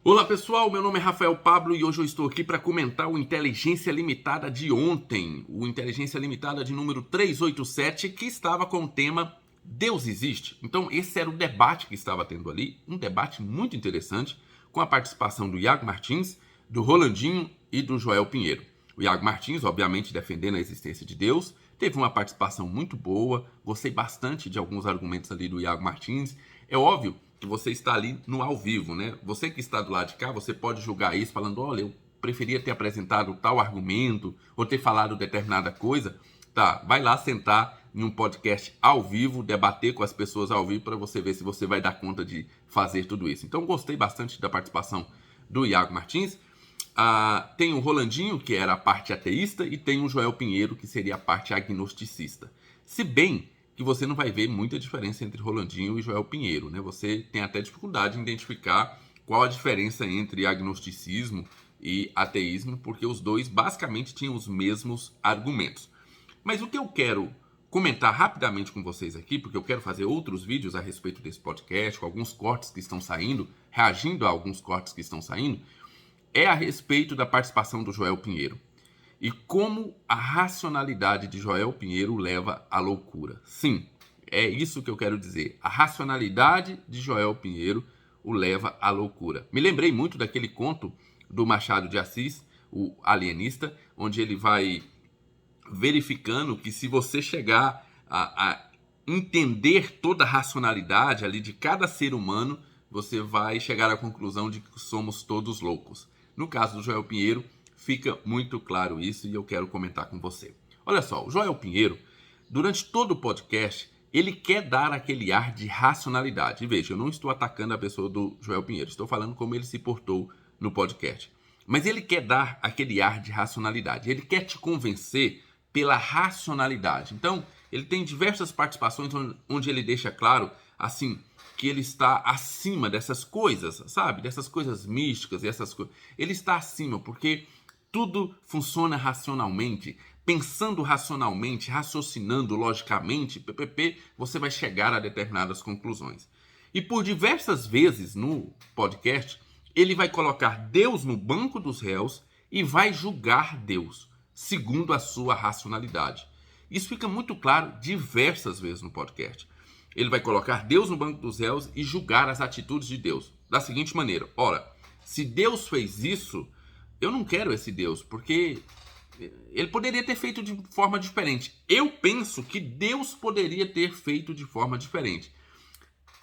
Olá pessoal, meu nome é Rafael Pablo e hoje eu estou aqui para comentar o Inteligência Limitada de ontem, o Inteligência Limitada de número 387, que estava com o tema Deus existe? Então esse era o debate que estava tendo ali, um debate muito interessante, com a participação do Iago Martins, do Rolandinho e do Joel Pinheiro. O Iago Martins, obviamente, defendendo a existência de Deus, teve uma participação muito boa, gostei bastante de alguns argumentos ali do Iago Martins. É óbvio que você está ali no ao vivo, né? Você que está do lado de cá, você pode julgar isso falando, olha, eu preferia ter apresentado tal argumento ou ter falado determinada coisa. Tá, vai lá sentar em um podcast ao vivo, debater com as pessoas ao vivo para você ver se você vai dar conta de fazer tudo isso. Então, gostei bastante da participação do Iago Martins. Tem o Rolandinho, que era a parte ateísta, e tem o Joel Pinheiro, que seria a parte agnosticista. Se bem que você não vai ver muita diferença entre Rolandinho e Joel Pinheiro, né? Você tem até dificuldade em identificar qual a diferença entre agnosticismo e ateísmo, porque os dois basicamente tinham os mesmos argumentos. Mas o que eu quero comentar rapidamente com vocês aqui, porque eu quero fazer outros vídeos a respeito desse podcast, com alguns cortes que estão saindo, reagindo a alguns cortes que estão saindo, é a respeito da participação do Joel Pinheiro. E como a racionalidade de Joel Pinheiro leva à loucura. Sim, é isso que eu quero dizer. A racionalidade de Joel Pinheiro o leva à loucura. Me lembrei muito daquele conto do Machado de Assis, o Alienista, onde ele vai verificando que se você chegar a entender toda a racionalidade ali de cada ser humano, você vai chegar à conclusão de que somos todos loucos. No caso do Joel Pinheiro, fica muito claro isso e eu quero comentar com você. Olha só, o Joel Pinheiro, durante todo o podcast, ele quer dar aquele ar de racionalidade. E veja, eu não estou atacando a pessoa do Joel Pinheiro, estou falando como ele se portou no podcast. Mas ele quer dar aquele ar de racionalidade, ele quer te convencer pela racionalidade. Então, ele tem diversas participações onde ele deixa claro, assim, que ele está acima dessas coisas, sabe? Dessas coisas místicas e essas coisas. Ele está acima porque tudo funciona racionalmente. Pensando racionalmente, raciocinando logicamente, você vai chegar a determinadas conclusões. E por diversas vezes no podcast, ele vai colocar Deus no banco dos réus e vai julgar Deus, segundo a sua racionalidade. Isso fica muito claro diversas vezes no podcast. Ele vai colocar Deus no banco dos réus e julgar as atitudes de Deus. Da seguinte maneira, ora, se Deus fez isso, eu não quero esse Deus, porque ele poderia ter feito de forma diferente. Eu penso que Deus poderia ter feito de forma diferente.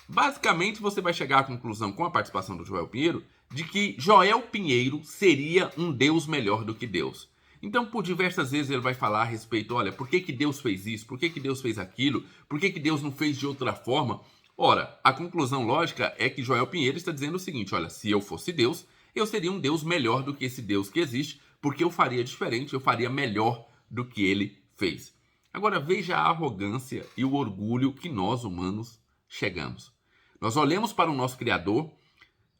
Basicamente, você vai chegar à conclusão, com a participação do Joel Pinheiro, de que Joel Pinheiro seria um Deus melhor do que Deus. Então, por diversas vezes ele vai falar a respeito, olha, por que Deus fez isso? Por que Deus fez aquilo? Por que Deus não fez de outra forma? Ora, a conclusão lógica é que Joel Pinheiro está dizendo o seguinte, olha, se eu fosse Deus, eu seria um Deus melhor do que esse Deus que existe, porque eu faria diferente, eu faria melhor do que ele fez. Agora, veja a arrogância e o orgulho que nós humanos chegamos. Nós olhamos para o nosso Criador,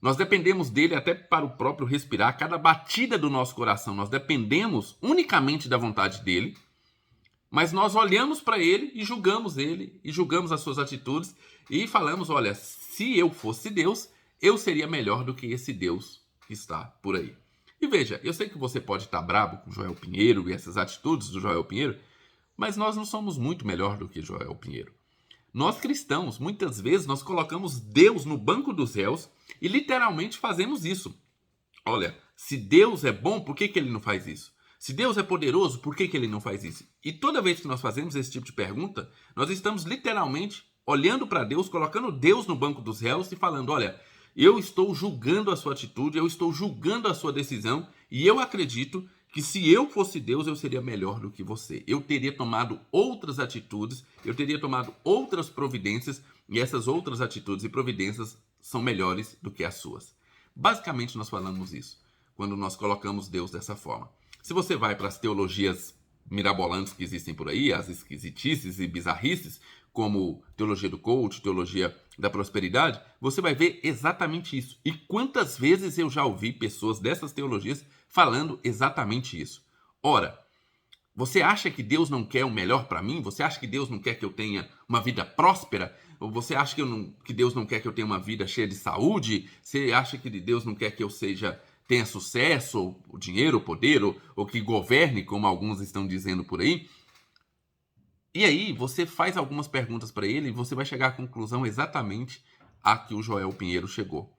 nós dependemos dele até para o próprio respirar, cada batida do nosso coração, nós dependemos unicamente da vontade dele, mas nós olhamos para ele e julgamos as suas atitudes e falamos, olha, se eu fosse Deus, eu seria melhor do que esse Deus que está por aí. E veja, eu sei que você pode estar bravo com Joel Pinheiro e essas atitudes do Joel Pinheiro, mas nós não somos muito melhor do que Joel Pinheiro. Nós cristãos, muitas vezes, nós colocamos Deus no banco dos réus e literalmente fazemos isso. Olha, se Deus é bom, por que ele não faz isso? Se Deus é poderoso, por que ele não faz isso? E toda vez que nós fazemos esse tipo de pergunta, nós estamos literalmente olhando para Deus, colocando Deus no banco dos réus e falando, olha, eu estou julgando a sua atitude, eu estou julgando a sua decisão e eu acredito que se eu fosse Deus, eu seria melhor do que você. Eu teria tomado outras atitudes, eu teria tomado outras providências e essas outras atitudes e providências são melhores do que as suas. Basicamente, nós falamos isso quando nós colocamos Deus dessa forma. Se você vai para as teologias mirabolantes que existem por aí, as esquisitices e bizarrices, como teologia do coach, teologia da prosperidade, você vai ver exatamente isso. E quantas vezes eu já ouvi pessoas dessas teologias falando exatamente isso. Ora, você acha que Deus não quer o melhor para mim? Você acha que Deus não quer que eu tenha uma vida próspera? Ou você acha que Deus não quer que eu tenha uma vida cheia de saúde? Você acha que Deus não quer que eu tenha sucesso, ou dinheiro, ou poder, ou que governe, como alguns estão dizendo por aí? E aí você faz algumas perguntas para ele e você vai chegar à conclusão exatamente a que o Joel Pinheiro chegou.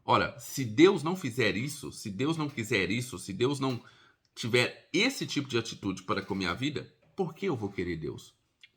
Ora, se Deus não fizer isso, se Deus não quiser isso, se Deus não tiver esse tipo de atitude para com a minha vida, por que eu vou querer Deus?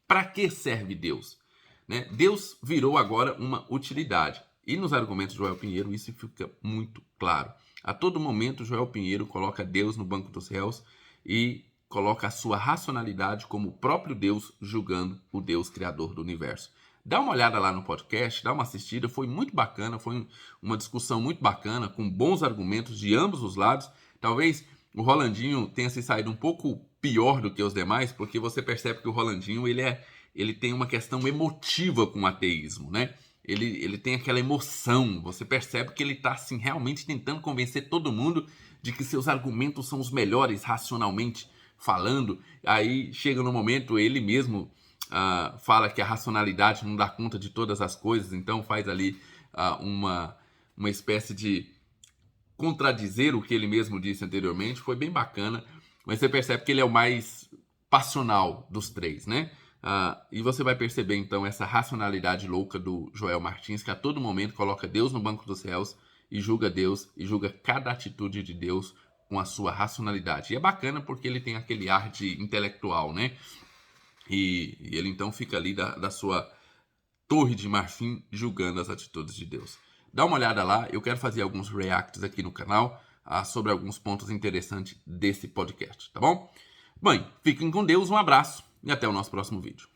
Para que serve Deus? Né? Deus virou agora uma utilidade. E nos argumentos de Joel Pinheiro isso fica muito claro. A todo momento, Joel Pinheiro coloca Deus no banco dos réus e coloca a sua racionalidade como o próprio Deus julgando o Deus criador do universo. Dá uma olhada lá no podcast, dá uma assistida, foi muito bacana, foi uma discussão muito bacana, com bons argumentos de ambos os lados. Talvez o Rolandinho tenha se saído um pouco pior do que os demais, porque você percebe que o Rolandinho ele tem uma questão emotiva com o ateísmo, né? Ele tem aquela emoção, você percebe que ele está assim, realmente tentando convencer todo mundo de que seus argumentos são os melhores racionalmente falando. Aí chega no momento, ele mesmo fala que a racionalidade não dá conta de todas as coisas, então faz ali uma espécie de contradizer o que ele mesmo disse anteriormente. Foi bem bacana, mas você percebe que ele é o mais passional dos três, né? E você vai perceber então essa racionalidade louca do Joel Martins, que a todo momento coloca Deus no banco dos réus e julga Deus e julga cada atitude de Deus com a sua racionalidade. E é bacana porque ele tem aquele ar de intelectual, né? E ele então fica ali da sua torre de marfim julgando as atitudes de Deus. Dá uma olhada lá, eu quero fazer alguns reacts aqui no canal sobre alguns pontos interessantes desse podcast, tá bom? Bem, fiquem com Deus, um abraço e até o nosso próximo vídeo.